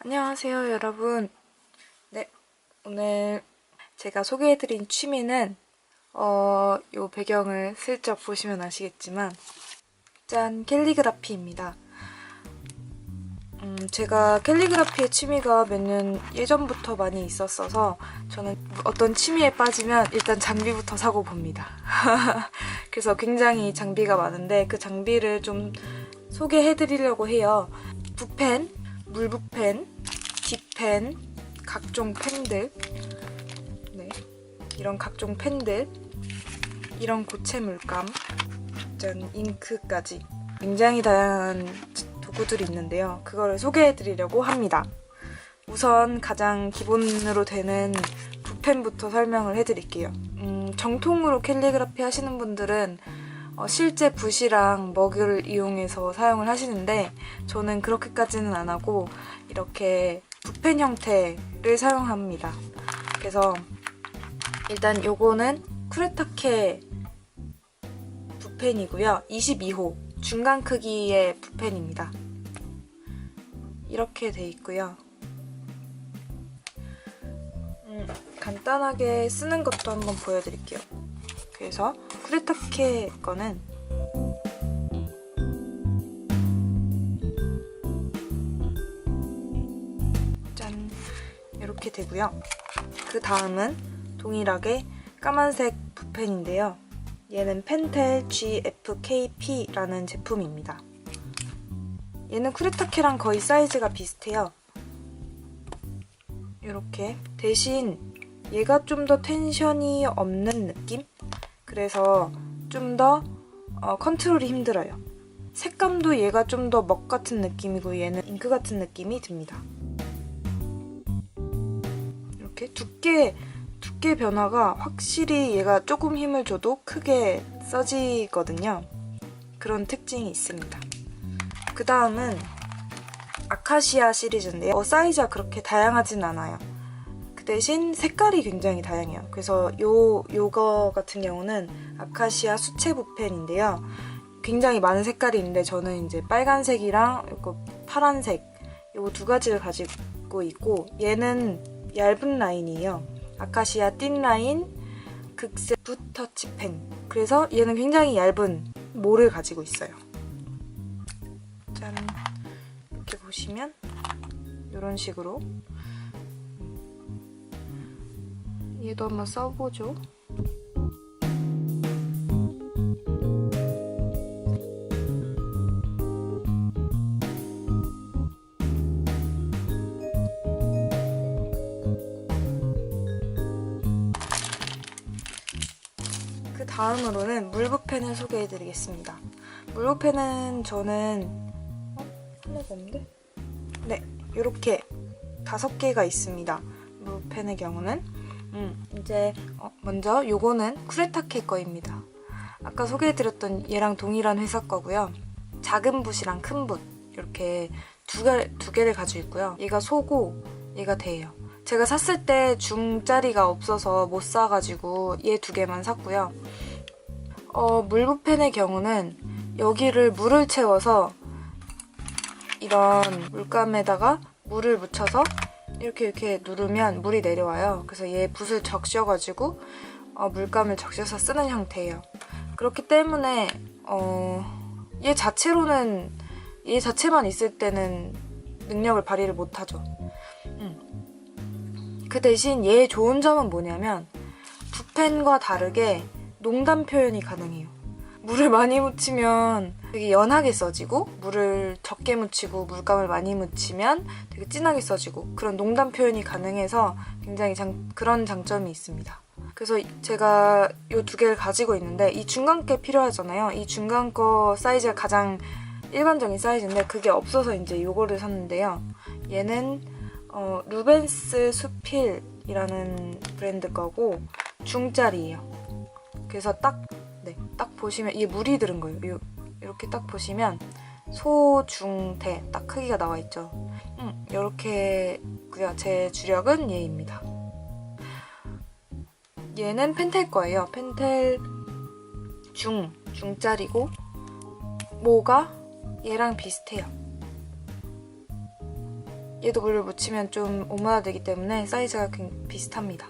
안녕하세요, 여러분. 네, 오늘 제가 소개해드린 취미는 요 배경을 슬쩍 보시면 아시겠지만 짠! 캘리그라피입니다. 제가 캘리그라피의 취미가 몇 년 예전부터 많이 있었어서 저는 어떤 취미에 빠지면 일단 장비부터 사고 봅니다. 그래서 굉장히 장비가 많은데 그 장비를 좀 소개해드리려고 해요. 붓펜, 물붓펜, 뒷펜, 각종 펜들, 네, 이런 각종 펜들, 이런 고체 물감, 짠, 잉크까지 굉장히 다양한 도구들이 있는데요. 그거를 소개해드리려고 합니다. 우선 가장 기본으로 되는 붓펜부터 설명을 해드릴게요. 정통으로 캘리그라피 하시는 분들은 실제 붓이랑 먹을 이용해서 사용을 하시는데 저는 그렇게까지는 안 하고 이렇게 붓펜 형태를 사용합니다. 그래서 일단 요거는 쿠레타케 붓펜이고요. 22호 중간 크기의 붓펜입니다. 이렇게 돼 있고요. 간단하게 쓰는 것도 한번 보여드릴게요. 그래서 쿠레타케 거는 짠! 이렇게 되고요. 그 다음은 동일하게 까만색 붓펜인데요. 얘는 펜텔 GFKP라는 제품입니다. 얘는 쿠레타케랑 거의 사이즈가 비슷해요. 이렇게 대신 얘가 좀 더 텐션이 없는 느낌? 그래서 좀 더 컨트롤이 힘들어요. 색감도 얘가 좀 더 먹 같은 느낌이고 얘는 잉크 같은 느낌이 듭니다. 이렇게 두께 변화가 확실히 얘가 조금 힘을 줘도 크게 써지거든요. 그런 특징이 있습니다. 그 다음은 아카시아 시리즈인데요. 사이즈가 그렇게 다양하진 않아요. 그 대신 색깔이 굉장히 다양해요. 그래서 요거 같은 경우는 아카시아 수채 붓펜인데요. 굉장히 많은 색깔이 있는데 저는 이제 빨간색이랑 이거 파란색 요거 두 가지를 가지고 있고 얘는 얇은 라인이에요. 아카시아 틴 라인 극색 붓터치 펜. 그래서 얘는 굉장히 얇은 몰을 가지고 있어요. 짠! 이렇게 보시면 이런 식으로 얘도 한번 써보죠. 그 다음으로는 물붓펜을 소개해드리겠습니다. 물붓펜은 저는 하나가 없는데? 네, 이렇게 5개가 있습니다. 물붓펜의 경우는 이제 먼저 요거는 쿠레타케 거입니다. 아까 소개해드렸던 얘랑 동일한 회사 거고요. 작은 붓이랑 큰 붓 이렇게 두 개를 가지고 있고요. 얘가 소고 얘가 대예요. 제가 샀을 때 중짜리가 없어서 못 사가지고 얘 2개만 샀고요. 물붓펜의 경우는 여기를 물을 채워서 이런 물감에다가 물을 묻혀서 이렇게 누르면 물이 내려와요. 그래서 얘 붓을 적셔가지고 물감을 적셔서 쓰는 형태예요. 그렇기 때문에 얘 자체만 있을 때는 능력을 발휘를 못하죠. 그 대신 얘의 좋은 점은 뭐냐면 붓펜과 다르게 농담 표현이 가능해요. 물을 많이 묻히면 되게 연하게 써지고 물을 적게 묻히고 물감을 많이 묻히면 되게 진하게 써지고 그런 농담 표현이 가능해서 굉장히 그런 장점이 있습니다. 그래서 제가 이 2개를 가지고 있는데 이 중간 게 필요하잖아요. 이 중간 거 사이즈가 가장 일반적인 사이즈인데 그게 없어서 이제 이거를 샀는데요. 얘는 루벤스 수필이라는 브랜드 거고 중짜리예요. 그래서 딱 보시면 이게 물이 들은 거예요. 이렇게 딱 보시면 소, 중, 대 딱 크기가 나와 있죠. 이렇게고요. 제 주력은 얘입니다. 얘는 펜텔 거예요. 펜텔 중짜리고 모가 얘랑 비슷해요. 얘도 물을 묻히면 좀 오므라들기 때문에 사이즈가 비슷합니다.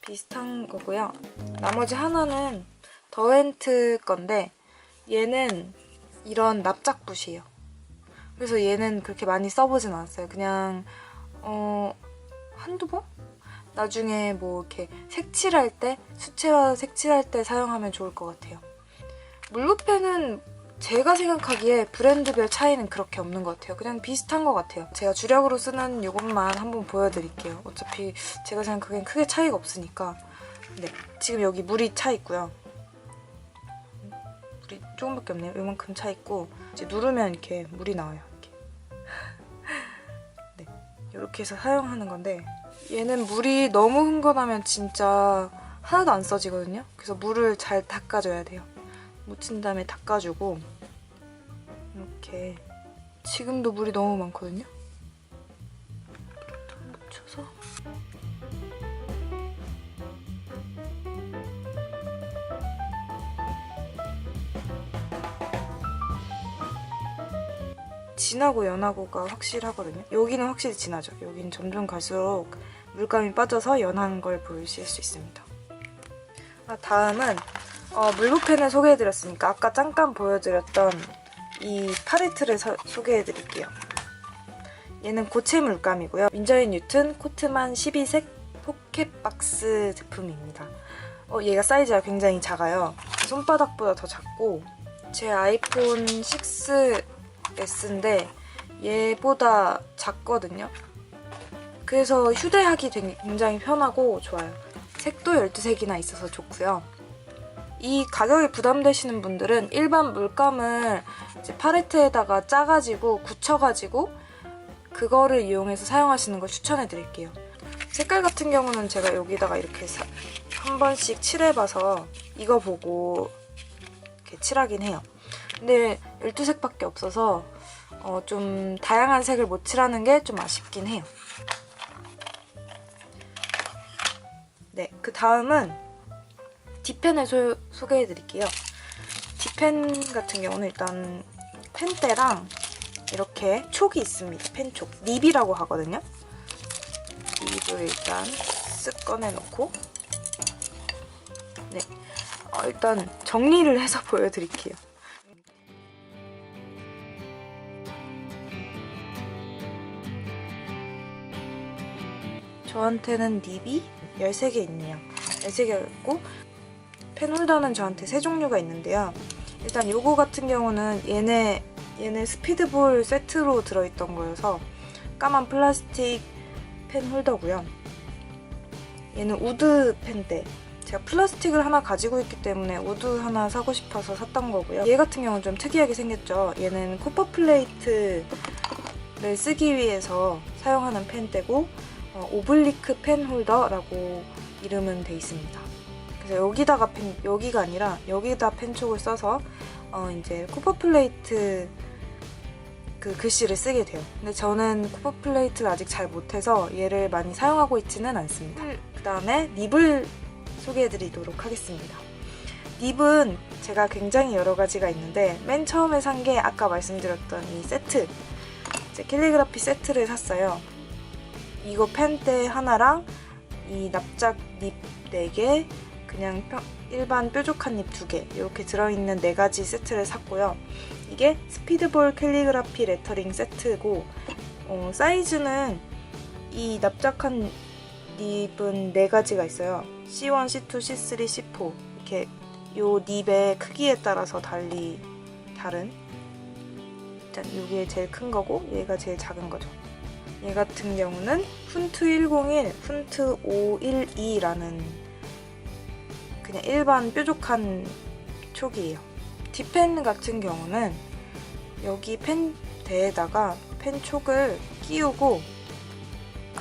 비슷한 거고요. 나머지 하나는 더앤트 건데 얘는 이런 납작붓이에요. 그래서 얘는 그렇게 많이 써보진 않았어요. 그냥 한두 번? 나중에 뭐 이렇게 색칠할 때, 수채화 색칠할 때 사용하면 좋을 것 같아요. 물붓펜은 제가 생각하기에 브랜드별 차이는 그렇게 없는 것 같아요. 그냥 비슷한 것 같아요. 제가 주력으로 쓰는 이것만 한번 보여드릴게요. 어차피 제가 생각하기엔 크게 차이가 없으니까. 네, 지금 여기 물이 차 있고요. 물이 조금밖에 없네요. 이만큼 차 있고 이제 누르면 이렇게 물이 나와요. 이렇게. 네, 이렇게 해서 사용하는 건데 얘는 물이 너무 흥건하면 진짜 하나도 안 써지거든요. 그래서 물을 잘 닦아줘야 돼요. 묻힌 다음에 닦아주고 이렇게 지금도 물이 너무 많거든요. 묻혀서 진하고 연하고가 확실하거든요. 여기는 확실히 진하죠. 여기는 점점 갈수록 물감이 빠져서 연한 걸 보실 수 있습니다. 다음은 물붓펜을 소개해드렸으니까 아까 잠깐 보여드렸던 이 팔레트를 소개해드릴게요. 얘는 고체 물감이고요. 윈저인 뉴튼 코트만 12색 포켓박스 제품입니다. 얘가 사이즈가 굉장히 작아요. 손바닥보다 더 작고 제 아이폰 6S인데 얘보다 작거든요. 그래서 휴대하기 굉장히 편하고 좋아요. 색도 12색이나 있어서 좋고요. 이 가격에 부담되시는 분들은 일반 물감을 이제 팔레트에다가 짜가지고 굳혀가지고 그거를 이용해서 사용하시는 걸 추천해드릴게요. 색깔 같은 경우는 제가 여기다가 이렇게 한 번씩 칠해봐서 이거 보고 이렇게 칠하긴 해요. 근데 12색밖에 없어서 좀 다양한 색을 못 칠하는 게 좀 아쉽긴 해요. 네, 그 다음은 딥펜을 소개해드릴게요. 딥펜 같은 경우는 일단 펜대랑 이렇게 촉이 있습니다. 펜촉. 닙이라고 하거든요. 닙을 일단 쓱 꺼내놓고 네, 일단 정리를 해서 보여드릴게요. 저한테는 닙이 13개 있네요. 13개가 있고 펜 홀더는 저한테 3종류가 있는데요. 일단 요거 같은 경우는 얘네 스피드볼 세트로 들어있던 거여서 까만 플라스틱 펜 홀더고요. 얘는 우드 펜대. 제가 플라스틱을 하나 가지고 있기 때문에 우드 하나 사고 싶어서 샀던 거고요. 얘 같은 경우는 좀 특이하게 생겼죠. 얘는 코퍼 플레이트를 쓰기 위해서 사용하는 펜대고 오블리크 펜 홀더라고 이름은 돼 있습니다. 그래서 여기가 아니라 여기다 펜촉을 써서 이제 코퍼 플레이트 그 글씨를 쓰게 돼요. 근데 저는 코퍼 플레이트를 아직 잘 못해서 얘를 많이 사용하고 있지는 않습니다. 그 다음에 닙을 소개해드리도록 하겠습니다. 닙은 제가 굉장히 여러 가지가 있는데 맨 처음에 산 게 아까 말씀드렸던 이 세트, 이제 캘리그라피 세트를 샀어요. 이거 펜대 하나랑 이 납작 닙 4개, 그냥 일반 뾰족한 닙 2개 이렇게 들어있는 4가지 세트를 샀고요. 이게 스피드볼 캘리그라피 레터링 세트고 사이즈는 이 납작한 닙은 4가지가 있어요. C1, C2, C3, C4 이렇게 요 닙의 크기에 따라서 다른 일단 이게 제일 큰 거고 얘가 제일 작은 거죠. 얘 같은 경우는 훈트 101, 훈트 512라는 그냥 일반 뾰족한 촉이에요. 딥펜 같은 경우는 여기 펜대에다가 펜촉을 끼우고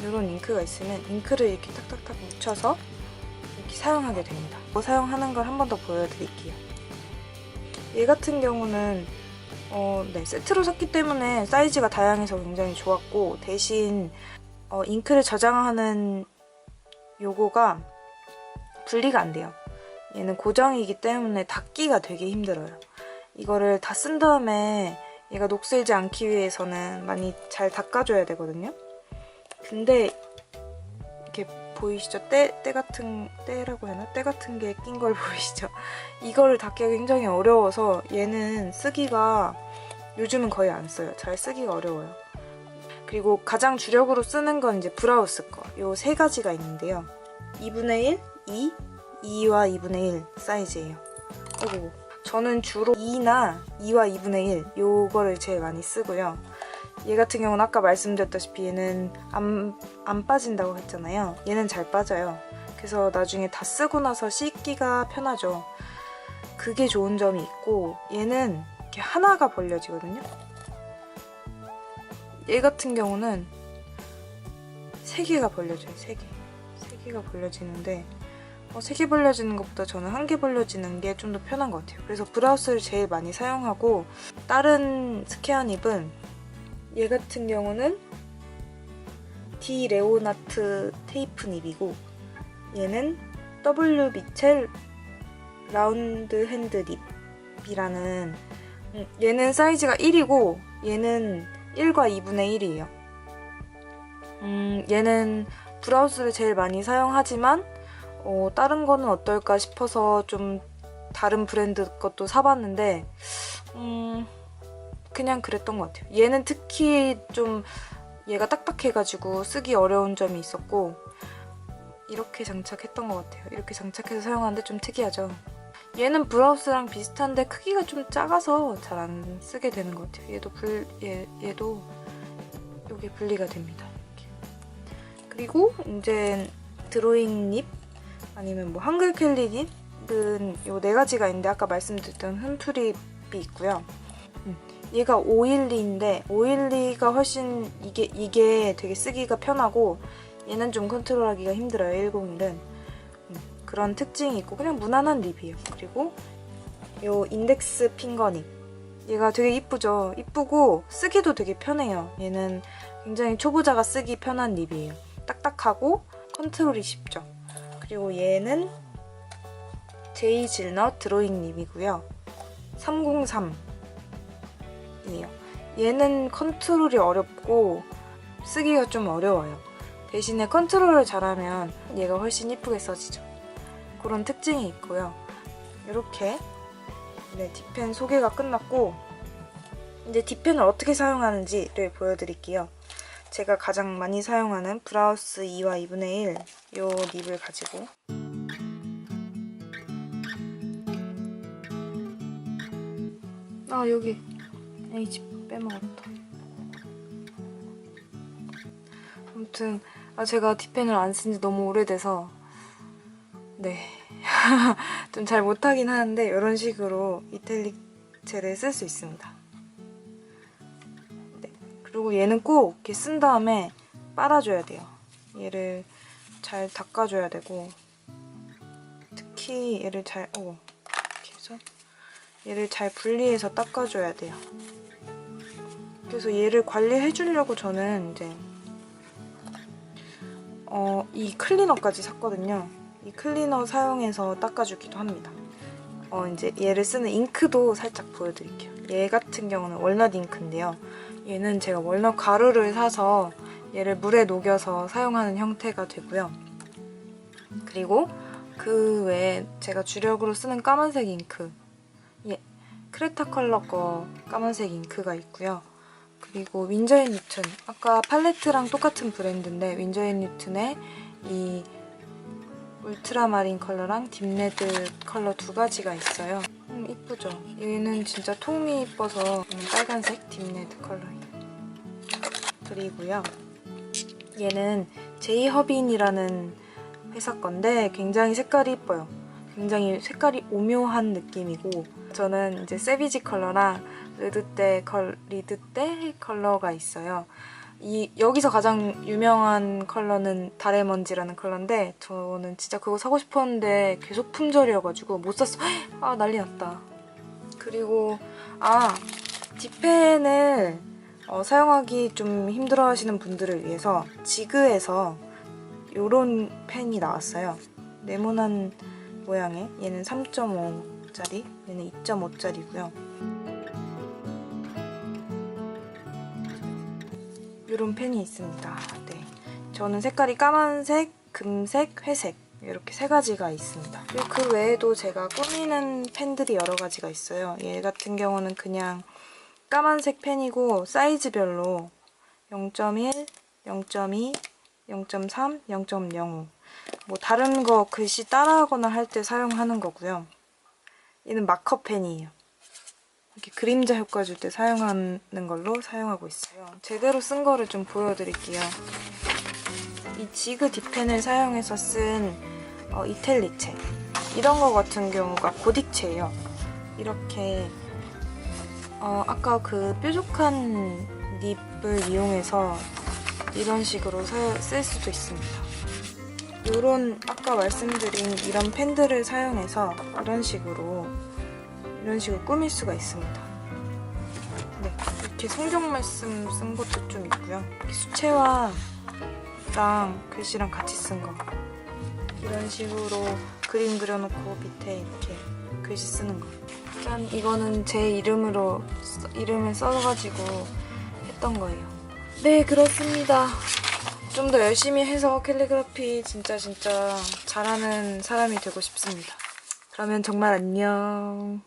이런 잉크가 있으면 잉크를 이렇게 탁탁탁 묻혀서 이렇게 사용하게 됩니다. 사용하는 걸 한 번 더 보여드릴게요. 얘 같은 경우는 네, 세트로 샀기 때문에 사이즈가 다양해서 굉장히 좋았고 대신 잉크를 저장하는 요거가 분리가 안 돼요. 얘는 고정이기 때문에 닫기가 되게 힘들어요. 이거를 다 쓴 다음에 얘가 녹슬지 않기 위해서는 많이 잘 닦아줘야 되거든요. 근데 이렇게 보이시죠? 때라고 해야 하나? 때 같은 게 낀 걸 보이시죠? 이거를 닦기가 굉장히 어려워서 얘는 쓰기가 요즘은 거의 안 써요. 잘 쓰기가 어려워요. 그리고 가장 주력으로 쓰는 건 이제 브라우스 거. 요 세 가지가 있는데요. 2분의 1, 2, 2와 2분의 1 사이즈예요. 어구. 저는 주로 2나 2와 2분의 1 요거를 제일 많이 쓰고요. 얘 같은 경우는 아까 말씀드렸다시피 얘는 안 빠진다고 했잖아요. 얘는 잘 빠져요. 그래서 나중에 다 쓰고 나서 씻기가 편하죠. 그게 좋은 점이 있고 얘는 이렇게 하나가 벌려지거든요. 얘 같은 경우는 3개가 벌려져요. 3개가 벌려지는데 3개 벌려지는 것보다 저는 1개 벌려지는 게 좀 더 편한 것 같아요. 그래서 브라우스를 제일 많이 사용하고 다른 스퀘어 닙은 얘 같은 경우는 디 레오나트 테이프 닙이고 얘는 W 미첼 라운드 핸드 닙이라는 얘는 사이즈가 1이고 얘는 1과 2분의 1이에요. 얘는 브라우스를 제일 많이 사용하지만 다른 거는 어떨까 싶어서 좀 다른 브랜드 것도 사봤는데 그냥 그랬던 것 같아요. 얘는 특히 좀 얘가 딱딱해가지고 쓰기 어려운 점이 있었고 이렇게 장착했던 것 같아요. 이렇게 장착해서 사용하는데 좀 특이하죠. 얘는 브라우스랑 비슷한데 크기가 좀 작아서 잘 안 쓰게 되는 것 같아요. 얘도 여기 분리가 됩니다. 이렇게. 그리고 이제 드로잉 닙 아니면 뭐 한글 캘리 닙은 요 4가지가 있는데 아까 말씀드렸던 흠투립이 있고요. 얘가 512인데 512가 훨씬 이게 되게 쓰기가 편하고 얘는 좀 컨트롤하기가 힘들어요. 101은 그런 특징이 있고 그냥 무난한 립이에요. 그리고 요 인덱스 핑거 립 얘가 되게 이쁘죠. 이쁘고 쓰기도 되게 편해요. 얘는 굉장히 초보자가 쓰기 편한 립이에요. 딱딱하고 컨트롤이 쉽죠. 그리고 얘는 제이 질넛 드로잉 립이고요. 303 이에요. 얘는 컨트롤이 어렵고 쓰기가 좀 어려워요. 대신에 컨트롤을 잘하면 얘가 훨씬 이쁘게 써지죠. 그런 특징이 있고요. 이렇게 딥펜 소개가 끝났고 이제 딥펜을 어떻게 사용하는지를 보여드릴게요. 제가 가장 많이 사용하는 브라우스 2와 2분의 1 요 립을 가지고 여기 H 빼먹었다. 아무튼 제가 딥펜을 안 쓴 지 너무 오래돼서 좀 잘 못하긴 하는데 이런 식으로 이탈릭 젤을 쓸 수 있습니다. 그리고 얘는 꼭 이렇게 쓴 다음에 빨아줘야 돼요. 얘를 잘 닦아줘야 되고 특히 얘를 이렇게 해서 얘를 잘 분리해서 닦아줘야 돼요. 그래서 얘를 관리해주려고 저는 이제 이 클리너까지 샀거든요. 이 클리너 사용해서 닦아주기도 합니다. 이제 얘를 쓰는 잉크도 살짝 보여드릴게요. 얘 같은 경우는 월넛 잉크인데요. 얘는 제가 월넛 가루를 사서 얘를 물에 녹여서 사용하는 형태가 되고요. 그리고 그 외에 제가 주력으로 쓰는 까만색 잉크 크레타 컬러 거 까만색 잉크가 있고요. 그리고 윈저 앤 뉴튼 아까 팔레트랑 똑같은 브랜드인데 윈저 앤 뉴튼의 이 울트라마린 컬러랑 딥레드 컬러 2가지가 있어요. 이쁘죠? 얘는 진짜 통이 이뻐서 빨간색 딥레드 컬러예요. 그리고요. 얘는 제이허빈이라는 회사 건데 굉장히 색깔이 이뻐요. 굉장히 색깔이 오묘한 느낌이고 저는 이제 세비지 컬러랑 리드때 컬러가 있어요. 여기서 가장 유명한 컬러는 달의 먼지라는 컬러인데 저는 진짜 그거 사고 싶었는데 계속 품절이어가지고 못 샀어. 난리 났다. 그리고 딥펜을 사용하기 좀 힘들어하시는 분들을 위해서 지그에서 요런 펜이 나왔어요. 네모난 모양의 얘는 3.5짜리 얘는 2.5짜리고요. 이런 펜이 있습니다. 저는 색깔이 까만색, 금색, 회색 이렇게 세 가지가 있습니다. 그리고 그 외에도 제가 꾸미는 펜들이 여러 가지가 있어요. 얘 같은 경우는 그냥 까만색 펜이고 사이즈별로 0.1, 0.2, 0.3, 0.05 뭐 다른 거 글씨 따라하거나 할 때 사용하는 거고요. 얘는 마커 펜이에요. 이렇게 그림자 효과 줄 때 사용하는 걸로 사용하고 있어요. 제대로 쓴 거를 좀 보여드릴게요. 이 지그 딥펜을 사용해서 쓴 이탈리체 이런 거 같은 경우가 고딕체예요. 이렇게 아까 그 뾰족한 닙을 이용해서 이런 식으로 쓸 수도 있습니다. 요런 아까 말씀드린 이런 펜들을 사용해서 이런 식으로 꾸밀 수가 있습니다. 네, 이렇게 성경 말씀 쓴 것도 좀 있고요. 이렇게 수채화랑 글씨랑 같이 쓴 거. 이런 식으로 그림 그려놓고 밑에 이렇게 글씨 쓰는 거. 짠, 이거는 제 이름을 써가지고 했던 거예요. 네, 그렇습니다. 좀 더 열심히 해서 캘리그라피 진짜 잘하는 사람이 되고 싶습니다. 그러면 정말 안녕.